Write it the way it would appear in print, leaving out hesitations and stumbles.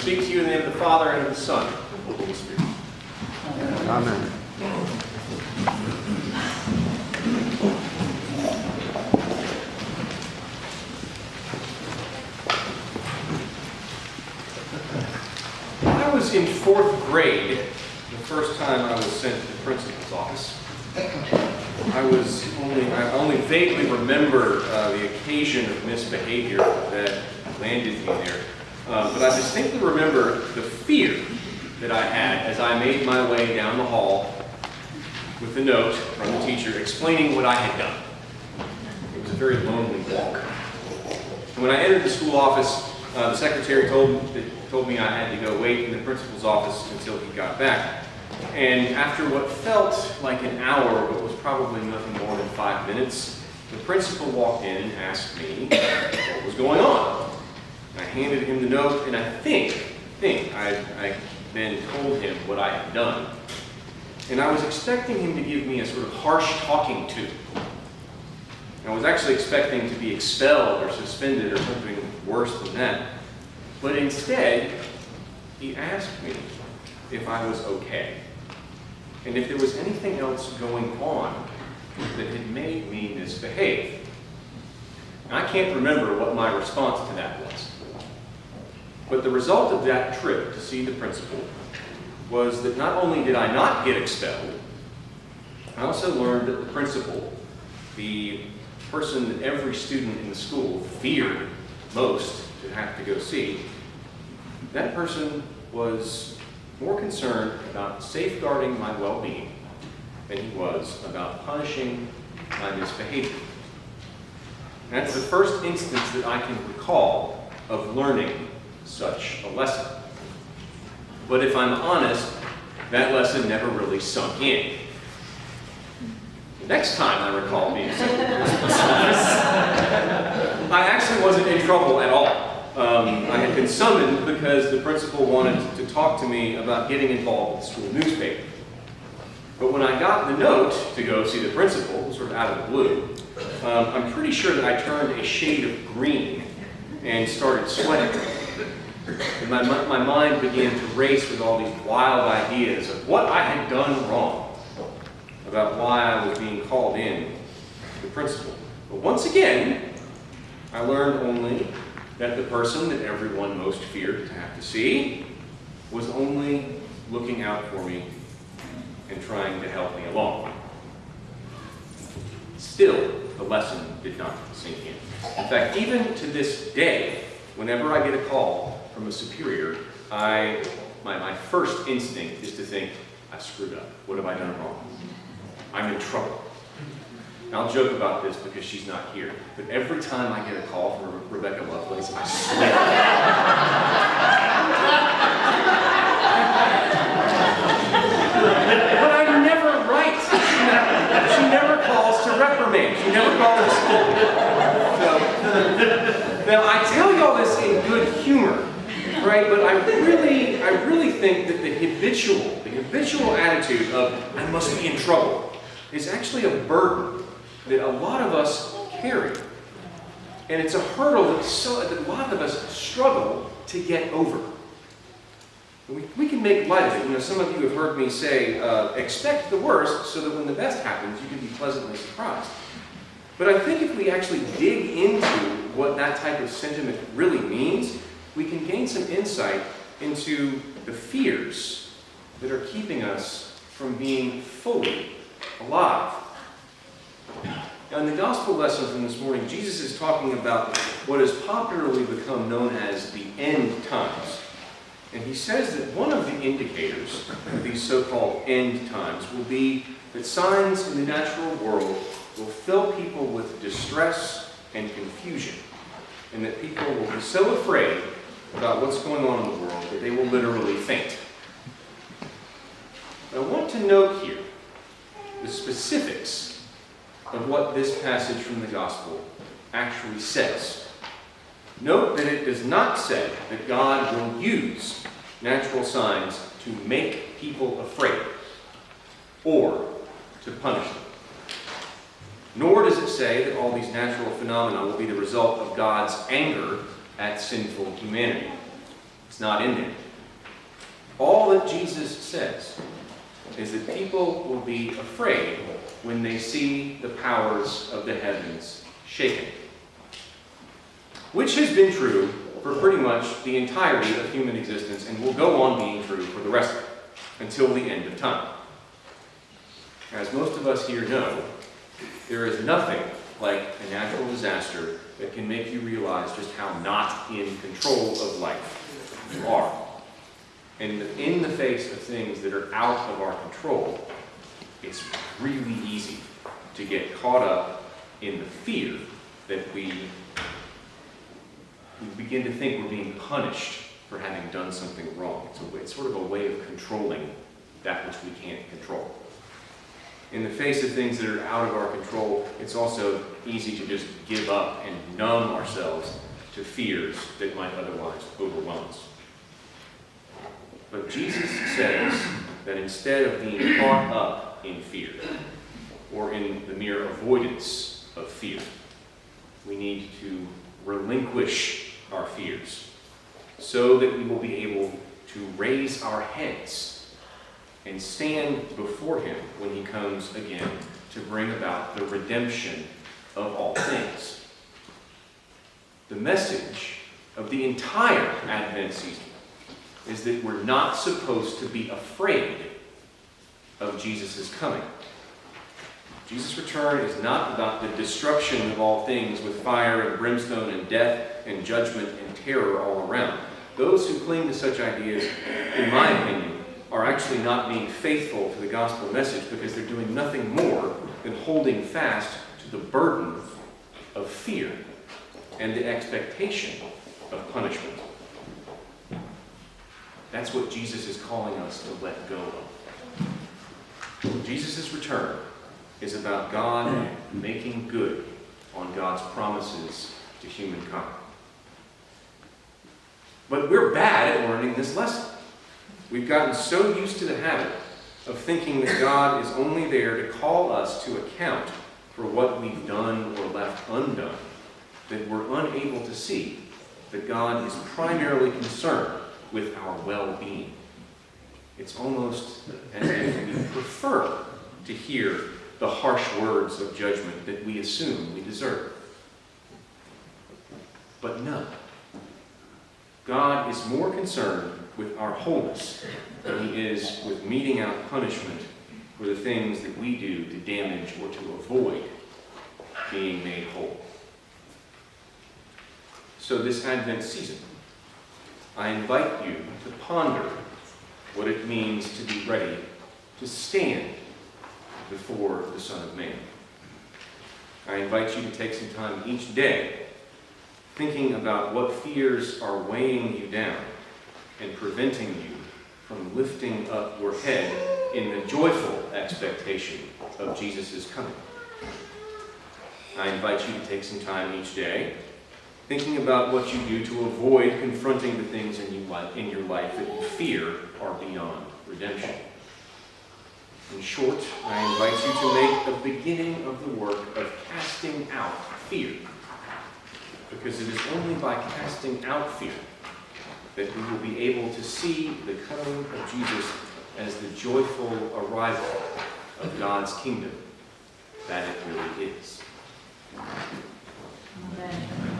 speak to you in the name of the Father, and of the Son, and of the Holy Spirit. Amen. I was in 4th grade the first time I was sent to the principal's office. I only vaguely remember the occasion of misbehavior that landed me there. But I distinctly remember the fear that I had as I made my way down the hall with a note from the teacher explaining what I had done. It was a very lonely walk. And when I entered the school office, the secretary told me I had to go wait in the principal's office until he got back. And after what felt like an hour, but was probably nothing more than 5 minutes, the principal walked in and asked me what was going on. I handed him the note, and I think I then told him what I had done. And I was expecting him to give me a sort of harsh talking to. I was actually expecting to be expelled or suspended or something worse than that. But instead, he asked me if I was okay, and if there was anything else going on that had made me misbehave. And I can't remember what my response to that was. But the result of that trip to see the principal was that not only did I not get expelled, I also learned that the principal, the person that every student in the school feared most to have to go see, that person was more concerned about safeguarding my well-being than he was about punishing my misbehavior. And that's the first instance that I can recall of learning such a lesson. But if I'm honest, that lesson never really sunk in. The next time I recall being sent to the principal's office, I actually wasn't in trouble at all. I had been summoned because the principal wanted to talk to me about getting involved with the school newspaper. But when I got the note to go see the principal, sort of out of the blue, I'm pretty sure that I turned a shade of green and started sweating. And my mind began to race with all these wild ideas of what I had done wrong, about why I was being called in to the principal. But once again, I learned only that the person that everyone most feared to have to see was only looking out for me and trying to help me along. Still, the lesson did not sink in. In fact, even to this day, whenever I get a call from a superior, my first instinct is to think, I screwed up. What have I done wrong? I'm in trouble. And I'll joke about this because she's not here, but every time I get a call from Rebecca Lovelace, I swear. But I'm never right. She never calls to reprimand. She never calls to school. So, now I tell you all this in good humor, right? But I really think that the habitual attitude of I must be in trouble is actually a burden that a lot of us carry. And it's a hurdle that a lot of us struggle to get over. We can make light of it. Some of you have heard me say, expect the worst so that when the best happens, you can be pleasantly surprised. But I think if we actually dig into what that type of sentiment really means, we can gain some insight into the fears that are keeping us from being fully alive. Now, in the gospel lesson from this morning, Jesus is talking about what has popularly become known as the end times. And he says that one of the indicators of these so-called end times will be that signs in the natural world will fill people with distress and confusion, and that people will be so afraid about what's going on in the world that they will literally faint. I want to note here the specifics of what this passage from the gospel actually says. Note that it does not say that God will use natural signs to make people afraid or to punish them. Nor does it say that all these natural phenomena will be the result of God's anger at sinful humanity. It's not in there. All that Jesus says is that people will be afraid when they see the powers of the heavens shaken. Which has been true for pretty much the entirety of human existence and will go on being true for the rest of it, until the end of time. As most of us here know, there is nothing like a natural disaster that can make you realize just how not in control of life you are. And in the face of things that are out of our control, it's really easy to get caught up in the fear that we begin to think we're being punished for having done something wrong. It's sort of a way of controlling that which we can't control. In the face of things that are out of our control, it's also easy to just give up and numb ourselves to fears that might otherwise overwhelm us. But Jesus says that instead of being caught up in fear, or in the mere avoidance of fear, we need to relinquish our fears so that we will be able to raise our heads and stand before him when he comes again to bring about the redemption of all things. The message of the entire Advent season is that we're not supposed to be afraid of Jesus' coming. Jesus' return is not about the destruction of all things with fire and brimstone and death and judgment and terror all around. Those who cling to such ideas, in my opinion, are actually not being faithful to the gospel message because they're doing nothing more than holding fast to the burden of fear and the expectation of punishment. That's what Jesus is calling us to let go of. Jesus' return is about God making good on God's promises to humankind. But we're bad at learning this lesson. We've gotten so used to the habit of thinking that God is only there to call us to account for what we've done or left undone, that we're unable to see that God is primarily concerned with our well-being. It's almost as if we prefer to hear the harsh words of judgment that we assume we deserve. But no. God is more concerned with our wholeness than he is with meting out punishment for the things that we do to damage or to avoid being made whole. So this Advent season, I invite you to ponder what it means to be ready to stand before the Son of Man. I invite you to take some time each day thinking about what fears are weighing you down and preventing you from lifting up your head in the joyful expectation of Jesus' coming. I invite you to take some time each day thinking about what you do to avoid confronting the things in your life that you fear are beyond redemption. In short, I invite you to make a beginning of the work of casting out fear. Because it is only by casting out fear that we will be able to see the coming of Jesus as the joyful arrival of God's kingdom that it really is. Amen.